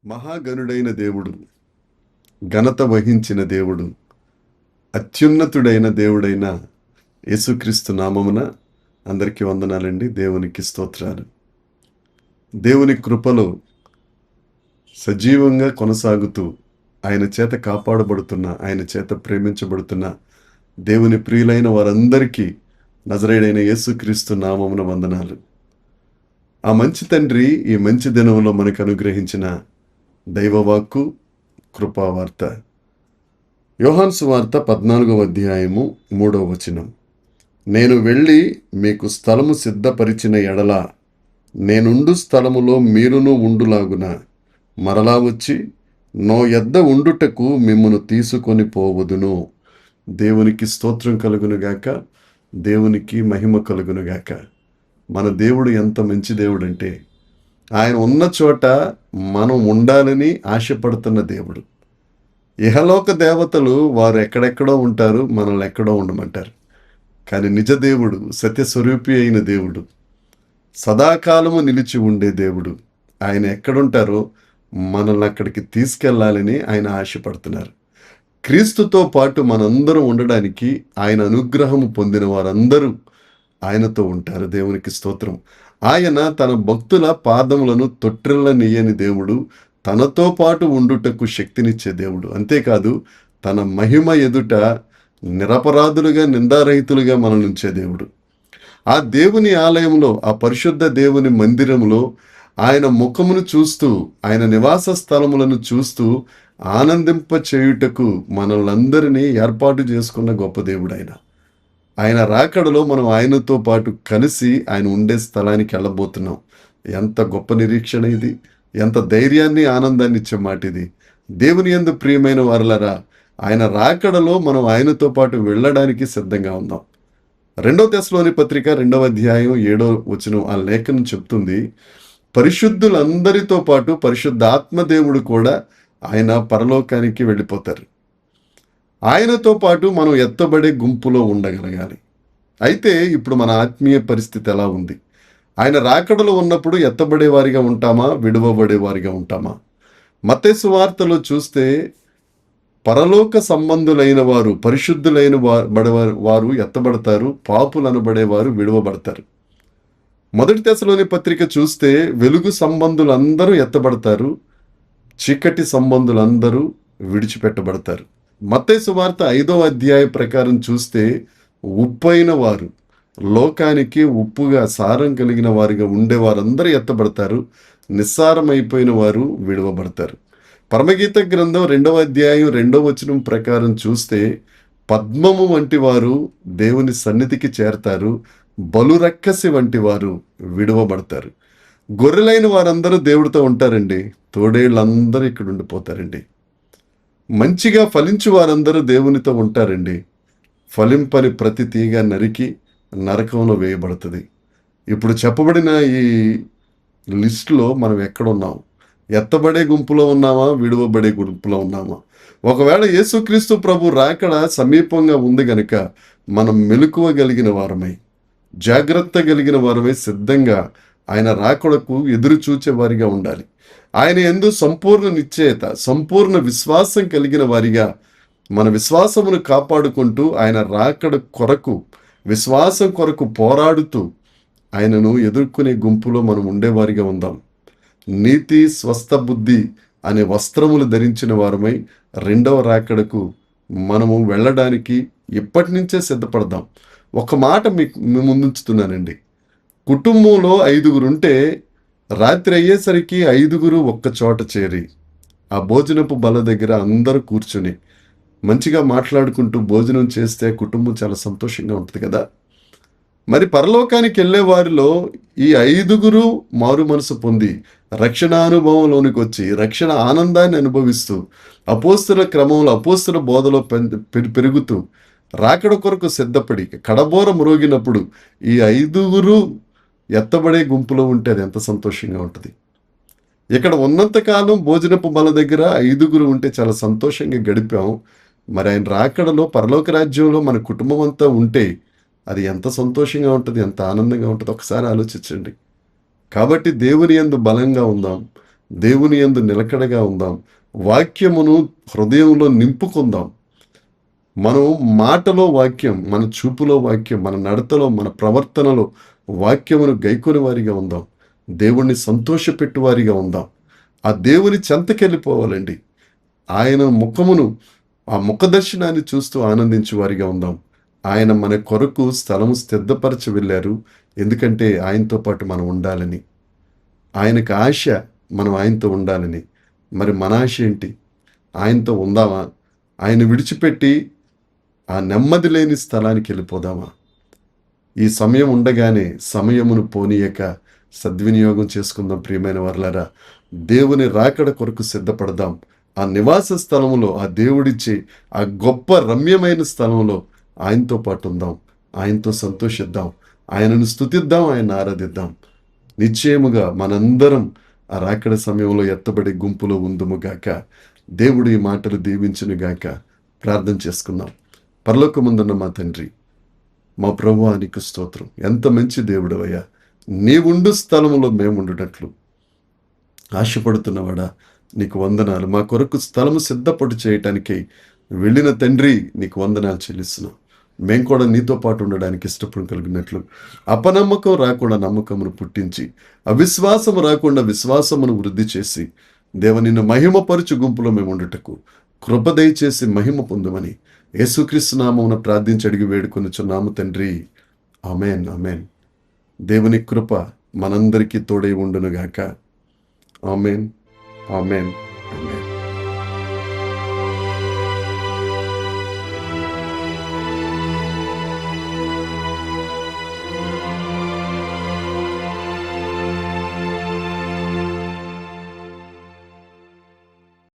మహాగణుడైన దేవుడు, ఘనత వహించిన దేవుడు, అత్యున్నతుడైన దేవుడైన యేసుక్రీస్తు నామమున అందరికీ వందనాలండి. దేవునికి స్తోత్రాలు. దేవుని కృపలో సజీవంగా కొనసాగుతూ ఆయన చేత కాపాడబడుతున్న, ఆయన చేత ప్రేమించబడుతున్న దేవుని ప్రియులైన వారందరికీ నజరేయుడైన యేసుక్రీస్తు నామమున వందనాలు. ఆ మంచి తండ్రి ఈ మంచి దినంలో మనకు అనుగ్రహించిన దైవవాక్కు, కృపావార్త. యోహాను సువార్త 14వ అధ్యాయము 3వ వచనం. నేను వెళ్ళి మీకు స్థలము సిద్ధపరిచిన ఎడల నేనుండు స్థలములో మీరును ఉండులాగున మరలా వచ్చి నో యొద్ద ఉండుటకు మిమ్మును తీసుకొని పోవుదును. దేవునికి స్తోత్రం కలుగునుగాక, దేవునికి మహిమ కలుగునుగాక. మన దేవుడు ఎంత మంచి దేవుడు అంటే, ఆయన ఉన్న చోట మనం ఉండాలని ఆశపడుతున్న దేవుడు. ఇహలోక దేవతలు వారు ఎక్కడెక్కడో ఉంటారు, మనల్ని ఎక్కడో ఉండమంటారు. కానీ నిజ దేవుడు, సత్యస్వరూపి అయిన దేవుడు, సదాకాలము నిలిచి ఉండే దేవుడు, ఆయన ఎక్కడుంటారో మనల్ని అక్కడికి తీసుకెళ్లాలని ఆయన ఆశపడుతున్నారు. క్రీస్తుతో పాటు మనందరం ఉండడానికి ఆయన అనుగ్రహము పొందిన వారందరూ ఆయనతో ఉంటారు. దేవునికి స్తోత్రం. ఆయన తన భక్తుల పాదములను తొట్టిల్లనీయని దేవుడు, తనతో పాటు ఉండుటకు శక్తినిచ్చే దేవుడు. అంతేకాదు, తన మహిమ ఎదుట నిరపరాధులుగా, నిందారహితులుగా మనల్ని ఉంచే దేవుడు. ఆ దేవుని ఆలయంలో, ఆ పరిశుద్ధ దేవుని మందిరంలో ఆయన ముఖమును చూస్తూ, ఆయన నివాస స్థలములను చూస్తూ ఆనందింప చేయుటకు మనల్నందరినీ ఏర్పాటు చేసుకున్న గొప్ప దేవుడు ఆయన. ఆయన రాకడలో మనం ఆయనతో పాటు కలిసి ఆయన ఉండే స్థలానికి వెళ్ళబోతున్నాం. ఎంత గొప్ప నిరీక్షణ ఇది! ఎంత ధైర్యాన్ని, ఆనందాన్ని ఇచ్చే మాట ఇది. దేవుని యందు ప్రియమైన వారలారా, ఆయన రాకడలో మనం ఆయనతో పాటు వెళ్ళడానికి సిద్ధంగా ఉందాం. 2వ తెస్సలోని పత్రిక 2వ అధ్యాయం 7వ వచనం ఆ లేఖనం చెప్తుంది, పరిశుద్ధులందరితో పాటు పరిశుద్ధాత్మ దేవుడు కూడా ఆయన పరలోకానికి వెళ్ళిపోతారు. ఆయనతో పాటు మనం ఎత్తబడే గుంపులో ఉండగలగాలి. అయితే ఇప్పుడు మన ఆత్మీయ పరిస్థితి ఎలా ఉంది? ఆయన రాకడలో ఉన్నప్పుడు ఎత్తబడే వారిగా ఉంటామా, విడువబడే వారిగా ఉంటామా? మత్తయి సువార్తలో చూస్తే పరలోక సంబంధులైన వారు, పరిశుద్ధులైన వారు ఎత్తబడతారు, పాపులు అనబడేవారు విడువబడతారు. 1 తెస్సలోని పత్రిక చూస్తే వెలుగు సంబంధులందరూ ఎత్తబడతారు, చీకటి సంబంధులందరూ విడిచిపెట్టబడతారు. మత్తయి సువార్త 5వ అధ్యాయ ప్రకారం చూస్తే ఉప్పైన వారు, లోకానికి ఉప్పుగా సారం కలిగిన వారిగా ఉండే వారందరూ ఎత్తబడతారు, నిస్సారమైపోయిన వారు విడువబడతారు. పరమగీత గ్రంథం 2వ అధ్యాయం 2వ వచనం ప్రకారం చూస్తే పద్మము వంటి వారు దేవుని సన్నిధికి చేరతారు, బలురక్కసి వంటి వారు విడువబడతారు. గొర్రెలైన వారందరూ దేవుడితో ఉంటారండి, తోడేళ్ళందరూ ఇక్కడ ఉండిపోతారండి. మంచిగా ఫలించు వారందరూ దేవునితో ఉంటారండి. ఫలింపని ప్రతి తీగ నరికి నరకంలో వేయబడుతుంది. ఇప్పుడు చెప్పబడిన ఈ లిస్టులో మనం ఎక్కడున్నాం? ఎత్తబడే గుంపులో ఉన్నామా, విడువబడే గుంపులో ఉన్నామా? ఒకవేళ యేసుక్రీస్తు ప్రభు రాకడ సమీపంగా ఉంది గనుక మనం మెలకువగలిగిన వారమై, జాగ్రత్త కలిగిన వారమై, సిద్ధంగా ఆయన రాకడకు ఎదురు చూచే వారిగా ఉండాలి. ఆయన యందు సంపూర్ణ నిశ్చయత, సంపూర్ణ విశ్వాసం కలిగిన వారిగా మన విశ్వాసమును కాపాడుకుంటూ ఆయన రాకడ కొరకు, విశ్వాసం కొరకు పోరాడుతూ ఆయనను ఎదుర్కొనే గుంపులో మనం ఉండేవారిగా ఉందాం. నీతి, స్వస్థ బుద్ధి అనే వస్త్రములు ధరించిన వారమై 2వ రాకడకు మనము వెళ్ళడానికి ఇప్పటి నుంచే సిద్ధపడదాం. ఒక మాట మీ ముందుంచుతున్నానండి. కుటుంబంలో 5గురు ఉంటే రాత్రి అయ్యేసరికి 5గురు ఒక్క చోట చేరి ఆ భోజనపు బల్ల దగ్గర అందరూ కూర్చుని మంచిగా మాట్లాడుకుంటూ భోజనం చేస్తే కుటుంబం చాలా సంతోషంగా ఉంటుంది కదా. మరి పరలోకానికి వెళ్ళే వారిలో ఈ 5గురు మారు మనసు పొంది రక్షణ అనుభవంలోనికి వచ్చి రక్షణ ఆనందాన్ని అనుభవిస్తూ అపోస్తుల క్రమంలో, అపోస్తుల బోధలో పెరుగుతూ రాకడ కొరకు సిద్ధపడి కడబోర మ్రోగినప్పుడు ఈ 5గురు ఎత్తబడే గుంపులో ఉంటే అది ఎంత సంతోషంగా ఉంటుంది. ఇక్కడ ఉన్నంతకాలం భోజనపు బల దగ్గర 5గురు ఉంటే చాలా సంతోషంగా గడిపాం. మరి ఆయన రాకడలో పరలోక రాజ్యంలో మన కుటుంబం అంతా ఉంటే అది ఎంత సంతోషంగా ఉంటుంది, ఎంత ఆనందంగా ఉంటుంది, ఒకసారి ఆలోచించండి. కాబట్టి దేవుని యందు బలంగా ఉందాం, దేవుని యందు నిలకడగా ఉందాం. వాక్యమును హృదయంలో నింపుకుందాం. మనం మాటలో వాక్యం, మన చూపులో వాక్యం, మన నడతలో, మన ప్రవర్తనలో వాక్యమును గైకొని వారిగా ఉందాం. దేవుణ్ణి సంతోషపెట్టు వారిగా ఉందాం. ఆ దేవుని చెంతకెళ్ళిపోవాలండి. ఆయన ముఖమును, ఆ ముఖ దర్శనాన్ని చూస్తూ ఆనందించు వారిగా ఉందాం. ఆయన మన కొరకు స్థలము సిద్ధపరచి వెళ్ళారు. ఎందుకంటే ఆయనతో పాటు మనం ఉండాలని. ఆయనకు ఆశ మనం ఆయనతో ఉండాలని. మరి మన ఆశ ఏంటి? ఆయనతో ఉందామా? ఆయన విడిచిపెట్టి ఆ నెమ్మది లేని స్థలానికి వెళ్ళిపోదామా? ఈ సమయం ఉండగానే సమయమును పోనీయక సద్వినియోగం చేసుకుందాం. ప్రియమైన వారలారా, దేవుని రాకడ కొరకు సిద్ధపడదాం. ఆ నివాస స్థలములో, ఆ దేవుడిచ్చే ఆ గొప్ప రమ్యమైన స్థలంలో ఆయనతో పాటు ఉందాం. ఆయనతో సంతోషిద్దాం. ఆయనను స్తుతిద్దాం, ఆయన ఆరాధిద్దాం. నిశ్చయముగా మనందరం ఆ రాకడ సమయంలో ఎత్తబడి గుంపులో ఉందుముగాక. దేవుడు ఈ మాటలు దీవించునుగాక. ప్రార్థన చేసుకుందాం. పరలోకమందున్న మా తండ్రి, మా ప్రభువా, నీకు స్తోత్రం. ఎంత మంచి దేవుడవయ్యా. నీవుండు స్థలములో మేముండునట్లు ఆశపడుతున్నవాడా, నీకు వందనాలు. మా కొరకు స్థలము సిద్ధపడి చేయటానికి వెళ్ళిన తండ్రి, నీకు వందనాలు చెల్లిస్తున్నాం. మేము కూడా నీతో పాటు ఉండడానికి ఇష్టపడి కలిగినట్లు అపనమ్మకం రాకుండా నమ్మకమును పుట్టించి, అవిశ్వాసము రాకుండా విశ్వాసమును వృద్ధి చేసి, దేవ నిన్ను మహిమపరచు గుంపులో మేము ఉండుటకు కృప దయచేసి మహిమ పొందుమని యేసుక్రీస్తు నామమున ప్రార్థించి అడిగి వేడుకొనుచున్నాము తండ్రి. ఆమేన్, ఆమేన్. దేవుని కృప మనందరికీ తోడై ఉండునుగాక. ఆమేన్, ఆమేన్.